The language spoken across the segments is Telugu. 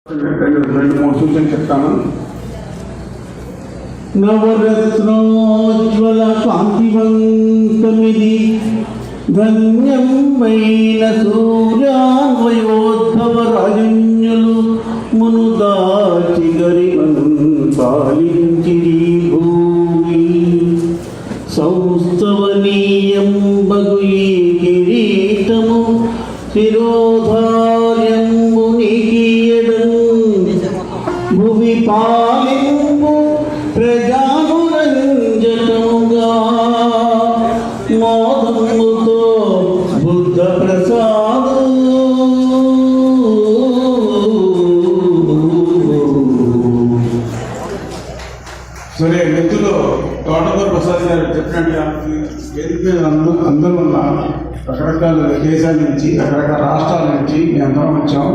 రెండు మూడు సూచనలు చెప్తాను. నవరత్నోజ్వల కాంతివంతమిది ధన్యమైన సూర్యాన్వయోద్భవ రాజన్యులు మునుదాచి గరిమను పాలించిరి భూమి సౌస్తవనీయం బగు ఈ కిరీటము శిరోధార్యంబు నీకియడం భువి పాలింపు ప్రజానురంజనముగా మోదముతో బుద్ధ ప్రసాదు సరే మిత్రులు తోటకూర ప్రసాద్ గారు చెప్పినట్టుగా వేదిక మీద అందరూ ఉన్న రకరకాల దేశాల నుంచి రకరకాల రాష్ట్రాల నుంచి మేము అందరం వచ్చాం.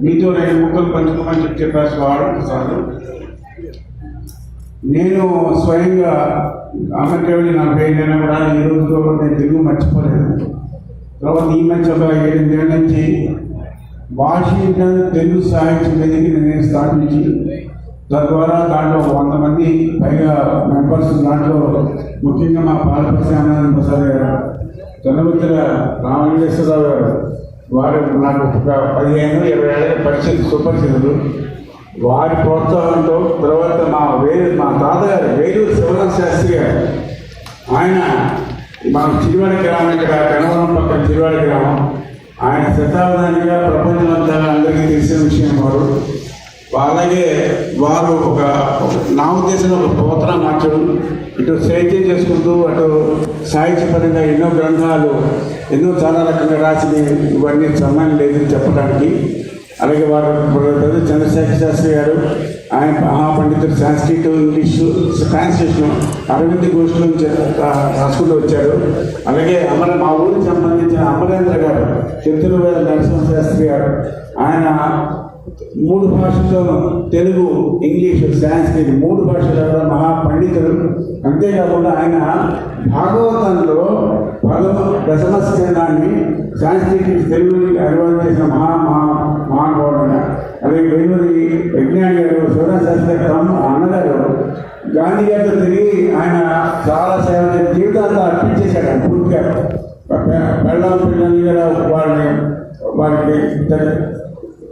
మీతో రెండు ముక్కలు పంచుకోమని చెప్పారు వాడు ప్రసాద్. నేను స్వయంగా అమెరికా వెళ్ళి 40 ఏళ్ళైనా కూడా ఈ రోజులో నేను తెలుగు మర్చిపోలేదు. తర్వాత ఈ మధ్య ఒక 7 ఏళ్ళ నుంచి వాషింగ్టన్ తెలుగు సాహిత్య వేదిక నేను స్థాపించి తద్వారా దాంట్లో 100 మంది పైగా మెంబర్స్, దాంట్లో ముఖ్యంగా మా పాలపతి శ్యామనారాయణ ప్రసాద్ గారు, చంద్రగుత్తల రామలింగేశ్వరరావు గారు, వారు నాకు ఒక 15-20 ఏళ్ళ పరిస్థితి సుపరిచితులు. వారి ప్రోత్సాహంతో తర్వాత మా తాతగారు వేలూరు శివరామ శాస్త్రి గారు, ఆయన మన చిరువాడి గ్రామం, ఇక్కడ కనవరం పక్కన చిరువాడి గ్రామం, ఆయన శతాబ్దానిగా ప్రపంచమంతా అందరికీ తెలిసిన విషయం. అలాగే వారు నా ఉద్దేశంలో ఒక పోతన మార్చడం, ఇటు సేద్యం చేసుకుంటూ అటు సాహిత్యపరంగా ఎన్నో గ్రంథాలు ఎన్నో చాలా రకంగా రాసి ఇవన్నీ సమయం లేదని చెప్పడానికి. అలాగే వారు చంద్రశేఖర శాస్త్రి గారు, ఆయన మహాపండితుడు, సంస్కృత ఇంగ్లీషు ట్రాన్స్లేషన్ అరవింద్ గోష్ఠుల నుంచి రాసుకుంటూ వచ్చారు. అలాగే మా ఊరికి సంబంధించిన అమరేంద్ర గారు, చిత్తూరు నరసింహ శాస్త్రి గారు, ఆయన 3 భాషల్లో తెలుగు, ఇంగ్లీషు, సంస్కృతి 3 భాషల్లో కూడా మహాపండితుడు. అంతేకాకుండా ఆయన భాగవతంలో దశమస్కందాన్ని సంస్కృతి తెలుగుని అనువాదం చేసిన మహానుభావుడు. అలాగే వేలూరి విజ్ఞాని గారు, శివరామ శాస్త్రి అన్నగారు గాంధీ గారితో తిరిగి ఆయన చాలా సేవ జీవితాంతా అర్పించేశాడు. పూర్తిగా పిల్లల్ని కూడా వాళ్ళకి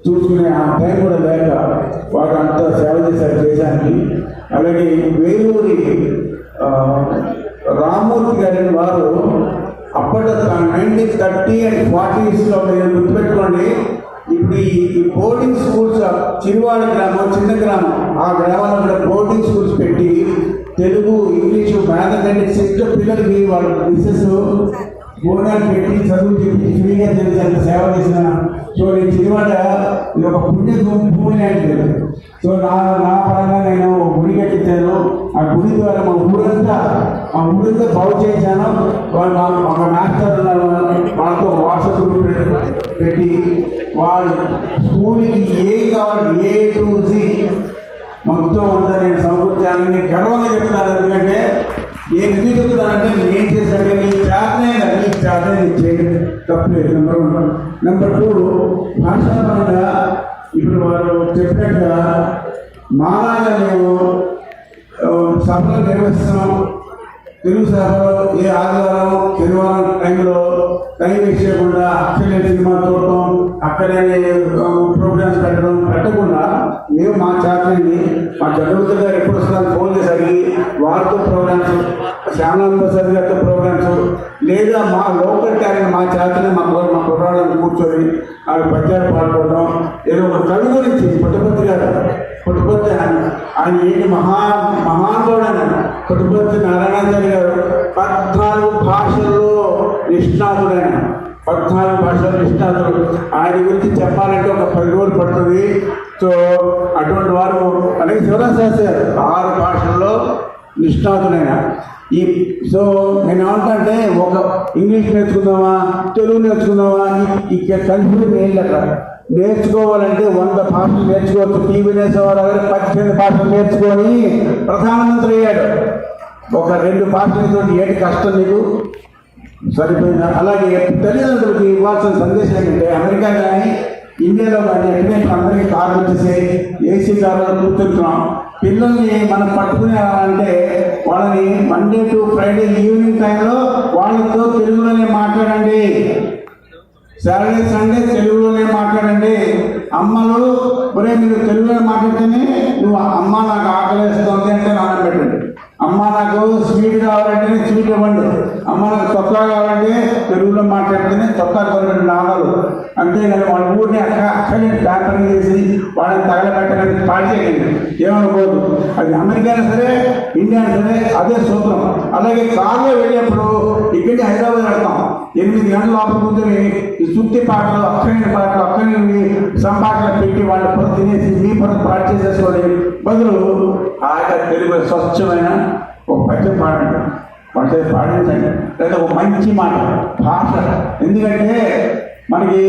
చూసుకునే ఆ టైం కూడా లేక వారు అంతా సేవ చేశారు దేశానికి. అలాగే వేలూరి రామ్మూర్తి గారిని వారు అప్పటి 1930 and 40s గుర్తుపెట్టుకోండి. ఇప్పుడు ఈ బోర్డింగ్ స్కూల్స్, చిరువాడ గ్రామం, చిన్న గ్రామం, ఆ గ్రామాల్లో కూడా బోర్డింగ్ స్కూల్స్ పెట్టి తెలుగు, ఇంగ్లీషు, మ్యాథమెటిక్స్ ఇంట్లో పిల్లలకి వాళ్ళ మిస్సెస్ బోర్డాలు పెట్టి చదువు చెప్పి ఫ్రీగా తెలిసేంత సేవ చేసిన. సో నేను చిరువాడ ఇది ఒక పుణ్య భూమి లాంటిది. సో నా పరంగా నేను గుడి కట్టించాను. ఆ గుడి ద్వారా మా ఊరంతా బాగు చేశాను. వాళ్ళు ఒక మాస్టర్ ఉన్నారు, వాళ్ళతో వాట్సాప్ గ్రూప్ పెట్టి వాళ్ళు స్కూల్కి ఏం కావాలి A to Z మొత్తం అంతా నేను సమకూర్చాలని గర్వంగా చెప్తాను. ఎందుకంటే నేను ఎందుకు చెప్తానంటే నేను చేశాను, నీకు చేతనే చేయడం తప్పలేదు. నెంబర్ 2 భాషాపరంగా ఇప్పుడు వారు చెప్పినట్టుగా మాలాగా మేము సభలు నిర్వహిస్తున్నాం. తెలుగు సభలో ఏ ఆదివారం శనివారం టైం వేస్ట్ చేయకుండా అక్కడే సినిమా చూడటం, అక్కడే ప్రోగ్రామ్స్ పెట్టకుండా మేము మా చేతని మా చదువుతూ గారు ఎప్పుడు వస్తున్నారు ఫోన్ చేసి అడిగి వారితో ప్రోగ్రామ్స్, శ్యామనారాయణ ప్రసాద్ గారితో ప్రోగ్రామ్స్, లేదా మా లోకల్ టాలెంట్ మా చేతనే మా కుర్రాళ్ళని కూర్చొని అవి పద్యాలు పాడుకోవడం. ఏదో ఒక కవి గురించి పుట్టపర్తి ఆయన ఏంటి మహానుభావుడైన పుట్టపర్తి నారాయణాచార్య గారు 14 భాషల్లో నిష్ణాతుడైన 14 భాషల్లో నిష్ణాతుడు. ఆయన గురించి చెప్పాలంటే ఒక 10 రోజులు పడుతుంది. సో అటువంటి వారు. అలాగే శివరామ శాస్త్రి గారు 6 భాషల్లో నిష్ణాతుడైన. సో నేను ఏమంటే ఒక ఇంగ్లీష్ నేర్చుకుందామా, తెలుగు నేర్చుకుందామా, ఇక్కడ కలిసి నేను అక్కడ నేర్చుకోవాలంటే 100 భాషలు నేర్చుకోవచ్చు. టీవీ నేర్చుకోవాలి, 18 భాషలు నేర్చుకొని ప్రధానమంత్రి అయ్యాడు. ఒక 2 భాషలతో ఏంటి కష్టం నీకు? సరిపోయింది. అలాగే తల్లిదండ్రులకి ఇవ్వాల్సిన సందేశం ఏంటంటే అమెరికా కానీ ఇండియాలో కానీ ఎక్కడైతే అందరికీ కార్లు వచ్చేసాయి, ఏసీ కార్లో కూర్చుంటున్నాం. పిల్లల్ని మనం పట్టుకునేవాలంటే వాళ్ళని మండే టు ఫ్రైడే ఈవినింగ్ టైంలో వాళ్ళతో తెలుగులోనే మాట్లాడండి. సాటర్డే సండే తెలుగులోనే మాట్లాడండి. అమ్మలు ఒరే మీరు తెలుగులో మాట్లాడితేనే నువ్వు అమ్మ నాకు ఆకలిస్తుంది అంటే నాన్న పెట్టండి. అమ్మ నాకు స్వీట్ కావాలంటేనే స్వీట్ ఇవ్వండి. అమ్మ నాకు తొక్కా కావాలంటే తెలుగులో మాట్లాడితేనే తొక్కా కొనండి నాన్నలు. అంతేగాని వాళ్ళ ఊరిని అక్కడే పేపరింగ్ చేసి వాళ్ళని తగలబెట్టడానికి పాడు చేయండి. ఏమనుకోదు. అది అమెరికా సరే ఇండియా సరే అదే సూత్రం. అలాగే కార్లో వెళ్ళేప్పుడు ఇక్కడి హైదరాబాద్ వెళ్తాం. 8 గంటల లోపల కూర్చొని ఈ సుత్తి పాటలు అక్కడి సంపాటలు పెట్టి వాళ్ళ పొర తినేసి మీ పొర పాటు చేసేసుకొని బదులు ఆగా తెలుగు స్వచ్ఛమైన ఒక పద్యం పాడండి, వాళ్ళ పాడించండి. లేదా ఒక మంచి మాట భాష. ఎందుకంటే మనకి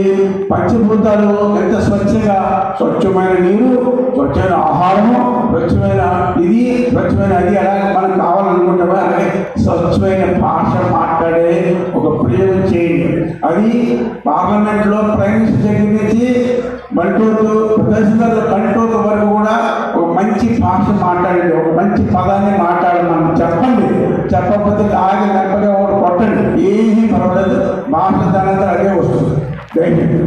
పంచభూతాలు ఎంత స్వచ్ఛంగా, స్వచ్ఛమైన నీరు, స్వచ్ఛమైన ఆహారము, స్వచ్ఛమైన ఇది, స్వచ్ఛమైన అది అలాగే మనకు కావాలనుకుంటామో అలాగే స్వచ్ఛమైన భాష మాట్లాడే ఒక ప్రయోగం చేయండి. అది పార్లమెంట్లో ప్రైమ్ మినిస్టర్ దగ్గర నుంచి బంటోతు తహసీల్దార్ బంటోతు వరకు కూడా ఒక మంచి భాష మాట్లాడండి. ఒక మంచి పదాన్ని మాట్లాడమని చెప్పండి. చెప్పకపోతే ఆగి నెప్పగా ఒకటి కొట్టండి. ఏమీ పర్వాలేదు. భాష దానంతా అదే వస్తుంది. Thank you.